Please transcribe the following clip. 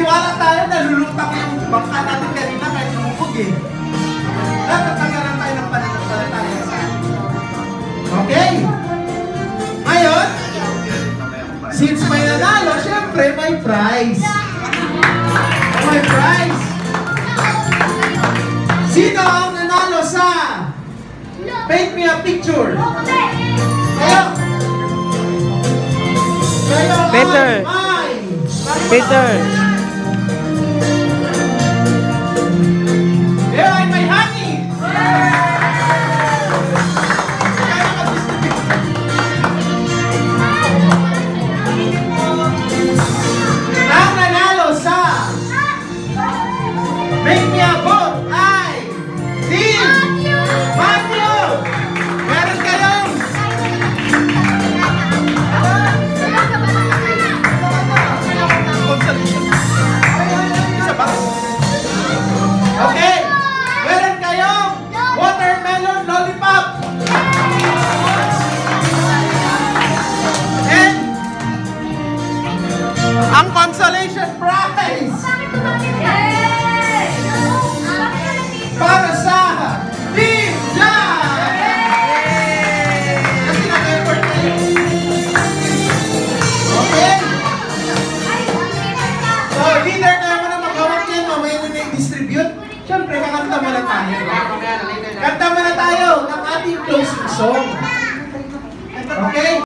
Tiwala tayo, nalulutang yung bangka natin kanina kahit lumubog eh. Dapat magkaroon tayo ng pananampalataya sa atin. Okay? Ngayon, since may nanalo, syempre may prize. May prize. Sino ang nanalo sa Paint Me a Picture? Kayo. Kayo Peter. Peter. Kayo ay may honey. Ang nanalo sa Make Me a Boat ay Team Matthew. Meron kayong okay, meron kayong watermelon lollipop. And ang consolation prize para sa Team Jan. Kasi nag-effort kayo. Okay? So, leader tayo mo na mag-awak yan. Mamaya mo na-distribute. Siyempre, kakanta mo na tayo. Kanta mo na tayo ng ating closing song. Okay?